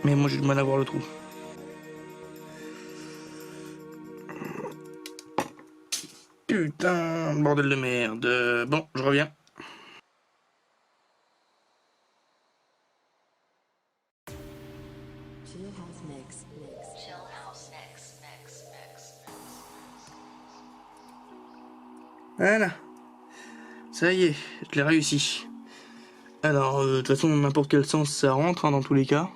mais moi j'ai du mal à voir le trou. Putain, bordel de merde. Bon, je reviens. Voilà. Ça y est, je l'ai réussi. Alors, de toute façon, n'importe quel sens, ça rentre hein, dans tous les cas.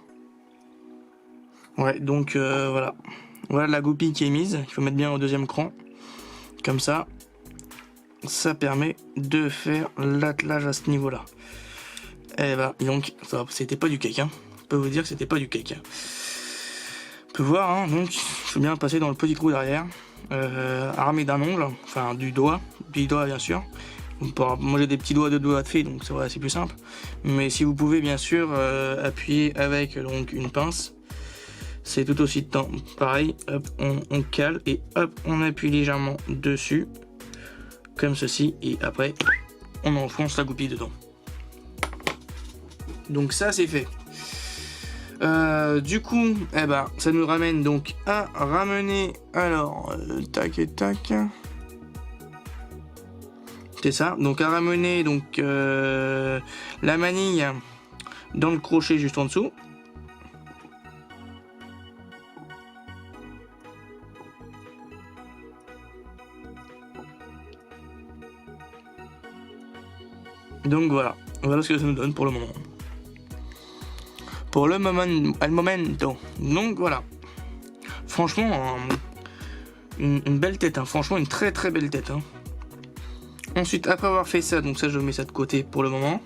Ouais, donc voilà. Voilà la goupille qui est mise. Il faut mettre bien au deuxième cran. Comme ça. Ça permet de faire l'attelage à ce niveau-là. Et bah, donc, c'était pas du cake. Hein. Je peux vous dire que c'était pas du cake. On peut voir, hein, donc, il faut bien passer dans le petit trou derrière. Armé d'un ongle, enfin du doigt bien sûr. Moi j'ai des petits doigts de fée, donc c'est plus simple. Mais si vous pouvez bien sûr appuyer avec donc une pince, c'est tout aussi pareil. Hop, on cale et hop, on appuie légèrement dessus, comme ceci, et après on enfonce la goupille dedans. Donc ça c'est fait. Du coup, eh ben, ça nous ramène donc à ramener, alors, tac et tac, c'est ça, donc à ramener donc la manille dans le crochet juste en dessous. Donc voilà ce que ça nous donne pour le moment. Pour le momento. Donc voilà. Franchement, une belle tête. Hein. Franchement, une très très belle tête. Hein. Ensuite, après avoir fait ça, donc ça je mets ça de côté pour le moment.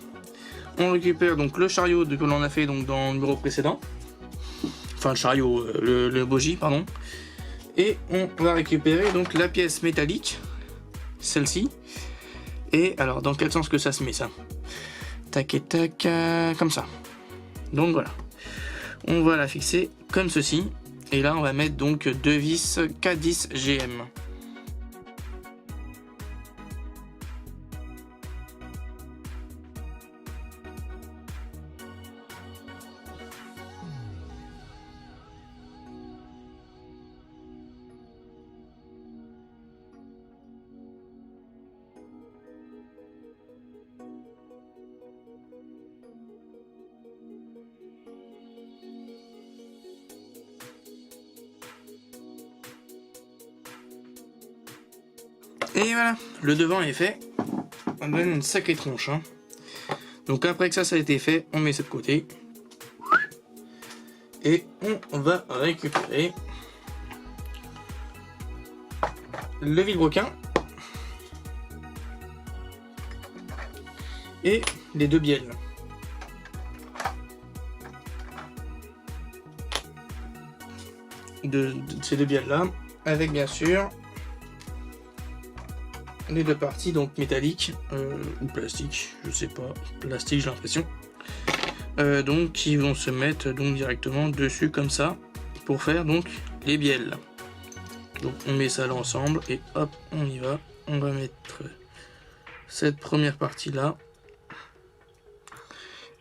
On récupère donc le chariot que l'on a fait donc dans le numéro précédent. Enfin le chariot, le bogie, pardon. Et on va récupérer donc la pièce métallique. Celle-ci. Et alors, dans quel sens que ça se met ça? Tac et tac, comme ça. Donc voilà, on va la fixer comme ceci, et là on va mettre donc deux vis K10 GM. Et voilà, le devant est fait. On donne une sacrée tronche. Hein. Donc après que ça a été fait, on met ça de côté. Et on va récupérer le vilebrequin et les deux bielles. De ces deux bielles là, avec bien sûr les deux parties donc métalliques ou plastiques, je sais pas, plastique j'ai l'impression, donc qui vont se mettre donc directement dessus comme ça pour faire donc les bielles. Donc on met ça là ensemble et hop on y va. On va mettre cette première partie là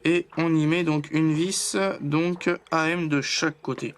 et on y met donc une vis donc AM de chaque côté.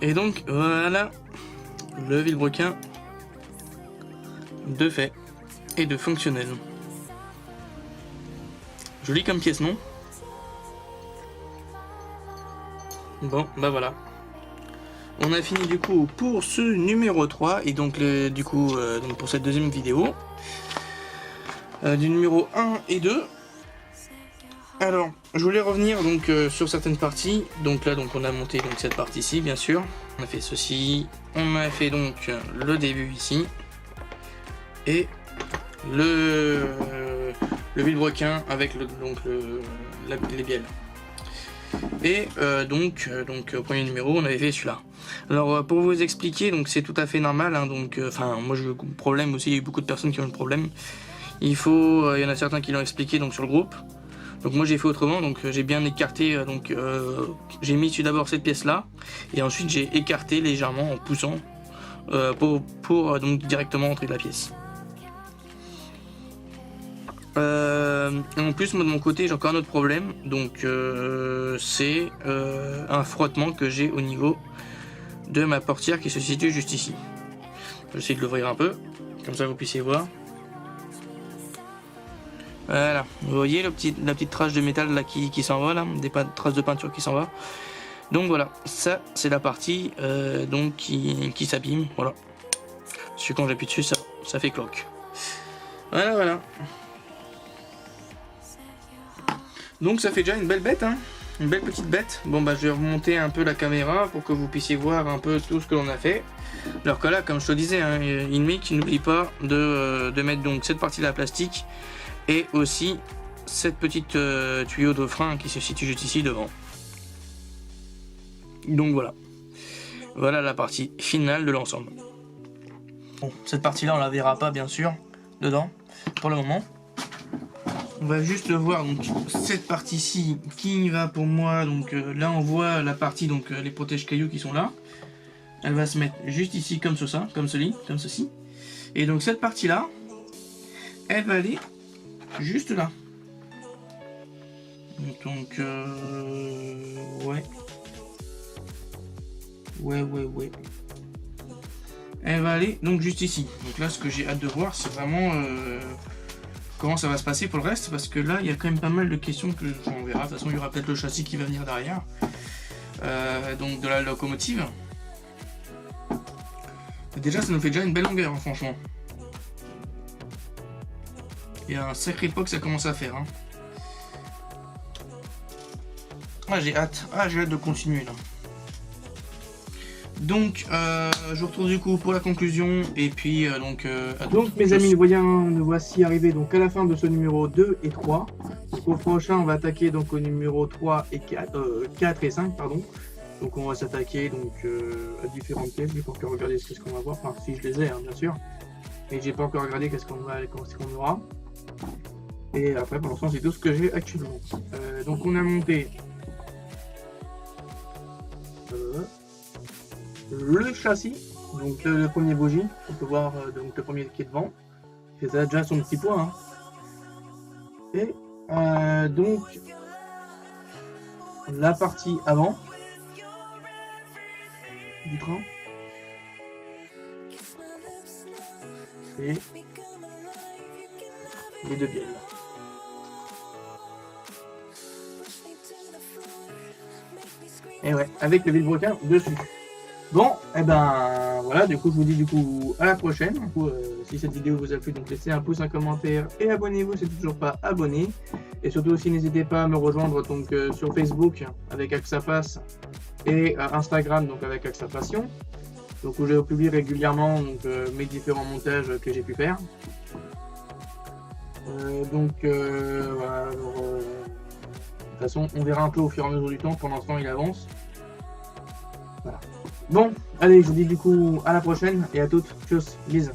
Et donc voilà le vilebrequin de fait et de fonctionnel. Joli comme pièce, non? Bon, bah voilà. On a fini du coup pour ce numéro 3 et donc donc pour cette deuxième vidéo du numéro 1 et 2. Alors, je voulais revenir donc sur certaines parties. Donc là, donc on a monté donc cette partie-ci, bien sûr. On a fait ceci. On a fait donc le début ici et le vilebrequin avec les bielles. Et donc au premier numéro, on avait fait celui-là. Alors pour vous expliquer, donc c'est tout à fait normal. Hein, donc, moi j'ai eu beaucoup de problèmes aussi. Il y a eu beaucoup de personnes qui ont eu le problème. Il y en a certains qui l'ont expliqué donc sur le groupe. Donc moi j'ai fait autrement, donc j'ai bien écarté, j'ai mis d'abord cette pièce là, et ensuite j'ai écarté légèrement en poussant pour donc directement entrer de la pièce. En plus moi de mon côté j'ai encore un autre problème, donc c'est un frottement que j'ai au niveau de ma portière qui se situe juste ici. Je vais essayer de l'ouvrir un peu, comme ça vous puissiez voir. Voilà, vous voyez la petite trace de métal là qui s'en va là, des traces de peinture qui s'en va. Donc voilà, ça c'est la partie donc qui s'abîme, voilà. Parce que quand j'appuie dessus, ça fait cloque. Voilà. Donc ça fait déjà une belle bête, hein, une belle petite bête. Bon bah je vais remonter un peu la caméra pour que vous puissiez voir un peu tout ce que l'on a fait. Alors que là, comme je te disais, hein, Inmic n'oublie pas de mettre donc cette partie là plastique. Et aussi cette petite tuyau de frein qui se situe juste ici devant. Donc voilà la partie finale de l'ensemble. Bon, cette partie là on la verra pas bien sûr dedans pour le moment. On va juste voir donc cette partie-ci qui va pour moi, donc là on voit la partie donc les protège cailloux qui sont là. Elle va se mettre juste ici comme ceci. Et donc cette partie là, elle va aller juste là. Donc ouais. Elle va aller donc juste ici. Donc là ce que j'ai hâte de voir c'est vraiment comment ça va se passer pour le reste, parce que là il y a quand même pas mal de questions que on verra. De toute façon il y aura peut-être le châssis qui va venir derrière. Donc de la locomotive. Déjà ça nous fait déjà une belle longueur hein, franchement. Il y a un sacré pas que ça commence à faire. Hein. Ah, j'ai hâte. De continuer là. Donc, je vous retrouve du coup pour la conclusion. Et puis, donc mes amis, nous voici arrivés donc à la fin de ce numéro 2 et 3. Donc, au prochain, on va attaquer donc au numéro 3 et 4 et 5, pardon. Donc, on va s'attaquer donc à différentes pièces. Je n'ai pas encore regardé ce qu'on va voir. Enfin, si je les ai, hein, bien sûr. Mais j'ai pas encore regardé qu'est-ce qu'on aura. Et après, pour l'instant, c'est tout ce que j'ai actuellement. Donc, on a monté le châssis, donc le premier bougie. On peut voir donc le premier qui est devant. Il fait déjà son petit poids. Hein. Et donc, la partie avant du train. Et les deux bielles. Et ouais, avec le vilebrequin dessus. Bon, et ben voilà, du coup je vous dis à la prochaine. Du coup, si cette vidéo vous a plu, donc laissez un pouce, un commentaire et abonnez-vous si c'est toujours pas abonné. Et surtout aussi n'hésitez pas à me rejoindre donc sur Facebook avec Axapass et Instagram donc avec Axapassion. Donc où je publie régulièrement donc, mes différents montages que j'ai pu faire. Voilà, alors, de toute façon on verra un peu au fur et à mesure du temps, pour l'instant il avance. Voilà. Bon, allez, je vous dis à la prochaine et à toutes. Tchuss, bisous.